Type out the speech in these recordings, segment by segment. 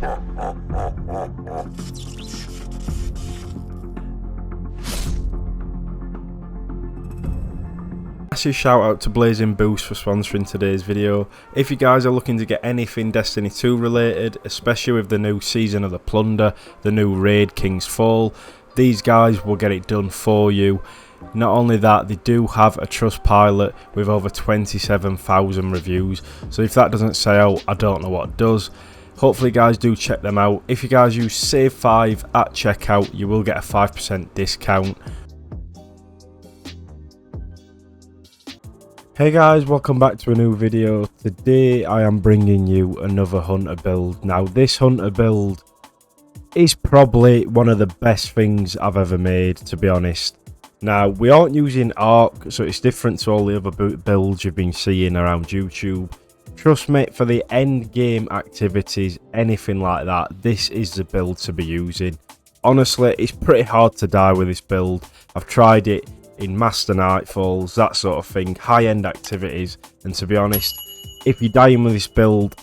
Massive shout out to Blazing Boost for sponsoring today's video. If you guys are looking to get anything Destiny 2 related, especially with the new Season of the Plunder, the new raid King's Fall, these guys will get it done for you. Not only that, they do have a Trustpilot with over 27,000 reviews, so if that doesn't say out, I don't know what does. Hopefully guys do check them out. If you guys use save5 at checkout, you will get a 5% discount. Hey guys, welcome back to a new video. Today I am bringing you another hunter build. Now this hunter build is probably one of the best things I've ever made, to be honest. Now we aren't using Arc, so it's different to all the other builds you've been seeing around YouTube. Trust me, for the end game activities, anything like that, this is the build to be using. Honestly, it's pretty hard to die with this build. I've tried it in Master Nightfalls, that sort of thing, high-end activities, and to be honest, if you're dying with this build,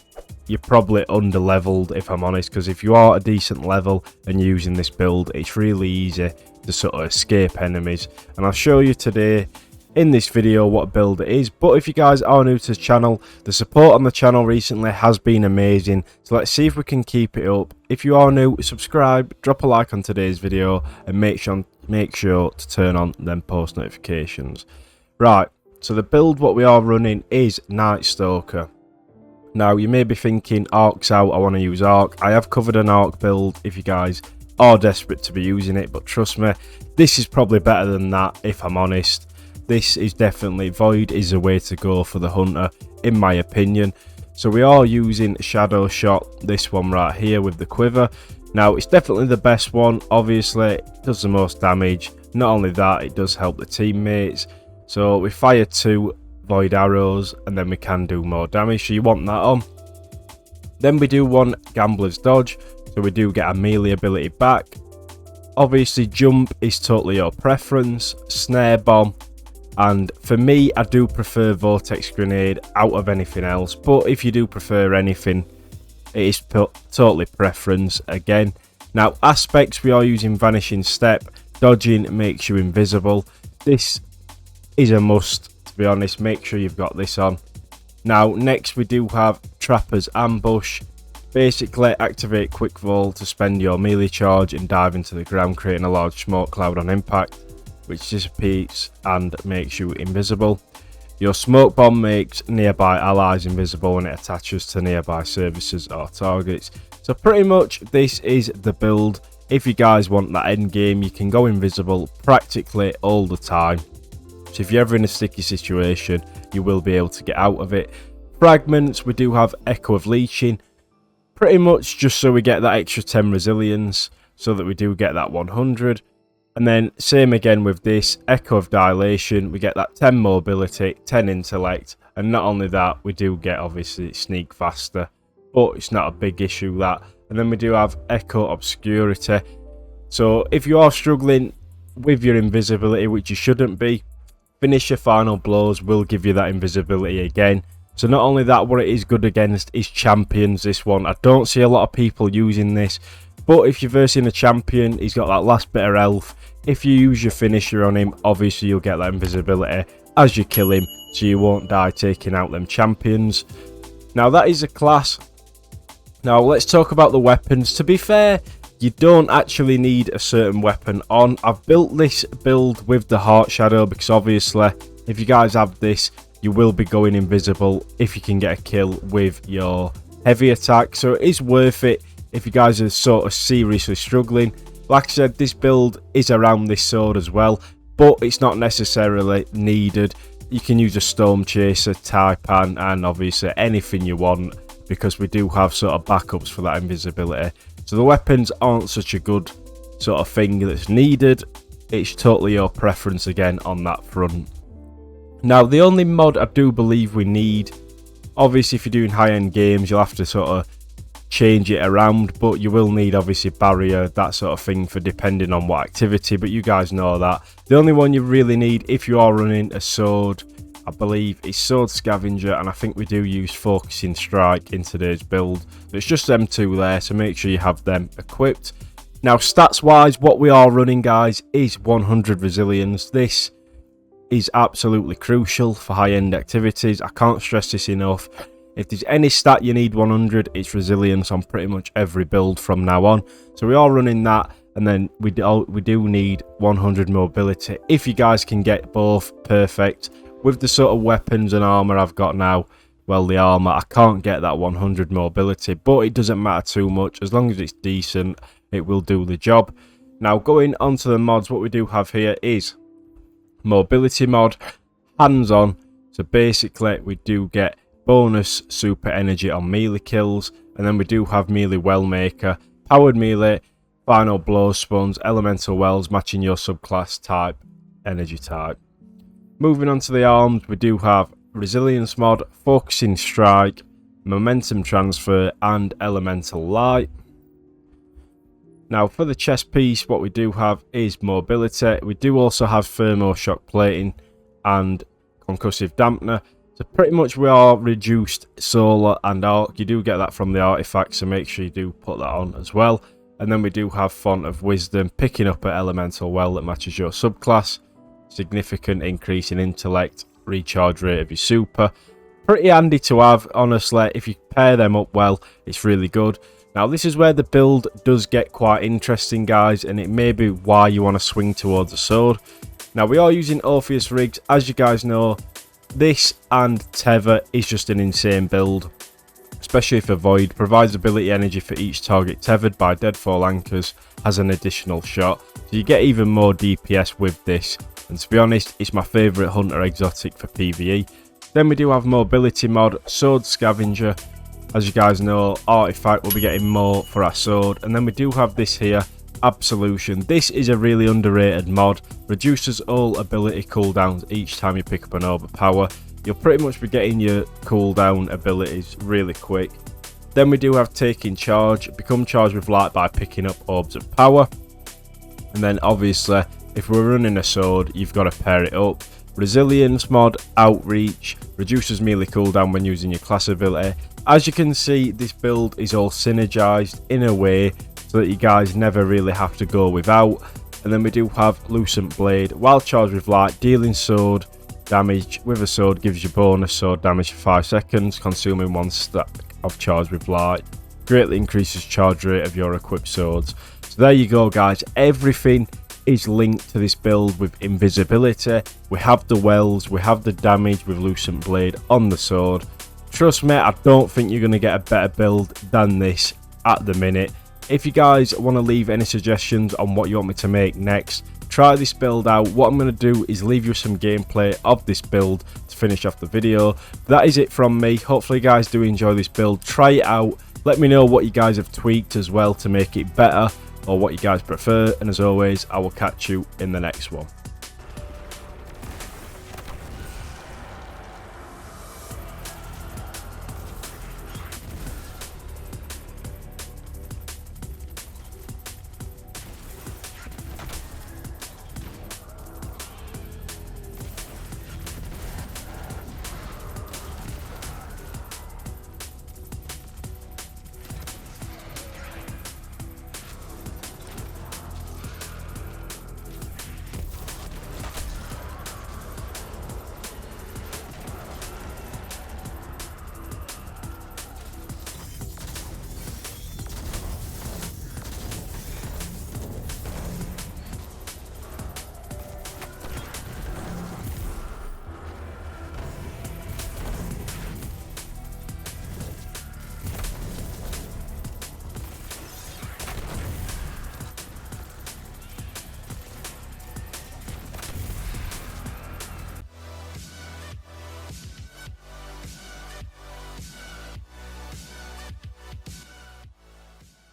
you're probably under-leveled, if I'm honest, because if you are a decent level and using this build, it's really easy to sort of escape enemies. And I'll show you today in this video what build it is. But if you guys are new to the channel, the support on the channel recently has been amazing, so let's see if we can keep it up. If you are new, subscribe, drop a like on today's video, and make sure to turn on them post notifications. Right, so the build what we are running is Night Stalker. Now you may be thinking Arc's out, I want to use Arc. I have covered an Arc build if you guys are desperate to be using it, but trust me, this is probably better than that, if I'm honest. This is definitely, Void is the way to go for the hunter, in my opinion. So we are using Shadow Shot, this one right here with the quiver. Now it's definitely the best one, obviously it does the most damage. Not only that, it does help the teammates. So we fire 2 Void arrows and then we can do more damage, so you want that on. Then we do one Gambler's Dodge, so we do get a melee ability back. Obviously jump is totally your preference, Snare Bomb, and for me I do prefer Vortex Grenade out of anything else, but if you do prefer anything, it is totally preference again. Now aspects, we are using Vanishing Step, dodging makes you invisible. This is a must, to be honest, make sure you've got this on. Now next we do have Trapper's Ambush. Basically activate Quick Vol to spend your melee charge and dive into the ground, creating a large smoke cloud on impact, which dissipates and makes you invisible. Your smoke bomb makes nearby allies invisible when it attaches to nearby services or targets. So pretty much this is the build. If you guys want that end game, you can go invisible practically all the time. So if you're ever in a sticky situation, you will be able to get out of it. Fragments, we do have Echo of Leeching. Pretty much just so we get that extra 10 resilience, so that we do get that 100. And then same again with this, Echo of Dilation, we get that 10 mobility, 10 intellect, and not only that, we do get obviously sneak faster, but it's not a big issue that. And then we do have Echo Obscurity. So if you are struggling with your invisibility, which you shouldn't be, Finish Your Final Blows will give you that invisibility again. So not only that, what it is good against is champions, this one. I don't see a lot of people using this, but if you're versing a champion, he's got that last bit of health. If you use your finisher on him, obviously you'll get that invisibility as you kill him, so you won't die taking out them champions. Now that is a class. Now let's talk about the weapons. To be fair, you don't actually need a certain weapon on. I've built this build with the Heart Shadow because obviously if you guys have this, you will be going invisible if you can get a kill with your heavy attack. So it is worth it if you guys are sort of seriously struggling. Like I said, this build is around this sword as well, but it's not necessarily needed. You can use a Storm Chaser, Taipan, and obviously anything you want, because we do have sort of backups for that invisibility. So the weapons aren't such a good sort of thing that's needed. It's totally your preference again on that front. Now the only mod I do believe we need, obviously if you're doing high-end games, you'll have to sort of change it around, but you will need obviously barrier, that sort of thing, for depending on what activity, but you guys know that. The only one you really need if you are running a sword I believe is Sword Scavenger, and I think we do use Focusing Strike in today's build. So it's just them two there, so make sure you have them equipped. Now, stats wise, what we are running, guys, is 100 resilience. This is absolutely crucial for high-end activities. I can't stress this enough. If there's any stat you need 100, it's resilience on pretty much every build from now on. So we are running that, and then we do need 100 mobility. If you guys can get both, perfect. With the sort of weapons and armor I've got now, well, the armor, I can't get that 100 mobility, but it doesn't matter too much. As long as it's decent, it will do the job. Now, going on to the mods, what we do have here is mobility mod, hands-on. So basically, we do get bonus super energy on melee kills, and then we do have melee well maker, powered melee, final blow spawns, elemental wells matching your subclass type, energy type. Moving on to the arms, we do have resilience mod, focusing strike, momentum transfer, and elemental light. Now for the chest piece, what we do have is mobility. We do also have thermo shock plating and concussive dampener. So pretty much we are reduced solar and arc. You do get that from the artifact, so make sure you do put that on as well. And then we do have font of wisdom, picking up an elemental well that matches your subclass. Significant increase in intellect, recharge rate of your super. Pretty handy to have, honestly. If you pair them up well, it's really good. Now this is where the build does get quite interesting, guys, and it may be why you want to swing towards a sword. Now we are using Orpheus rigs. As you guys know, this and Tether is just an insane build, especially for Void. Provides ability energy for each target tethered by deadfall anchors, has an additional shot, so you get even more DPS with this. And to be honest, it's my favourite hunter exotic for PvE. Then we do have mobility mod, sword scavenger. As you guys know, artifact will be getting more for our sword. And then we do have this here, absolution. This is a really underrated mod. Reduces all ability cooldowns each time you pick up an orb of power. You'll pretty much be getting your cooldown abilities really quick. Then we do have taking charge, become charged with light by picking up orbs of power. And then obviously, if we're running a sword, you've got to pair it up. Resilience mod, outreach, reduces melee cooldown when using your class ability. As you can see, this build is all synergized in a way so that you guys never really have to go without. And then we do have lucent blade, while charged with light, dealing sword damage with a sword gives you bonus sword damage for 5 seconds, consuming 1 stack of charge with light. Greatly increases charge rate of your equipped swords. So there you go, guys. Everything is linked to this build with invisibility. We have the wells, we have the damage with lucent blade on the sword. Trust me, I don't think you're going to get a better build than this at the minute. If you guys want to leave any suggestions on what you want me to make next, try this build out. What I'm going to do is leave you some gameplay of this build to finish off the video. That is it from me. Hopefully you guys do enjoy this build. Try it out. Let me know what you guys have tweaked as well to make it better, or what you guys prefer, and as always, I will catch you in the next one.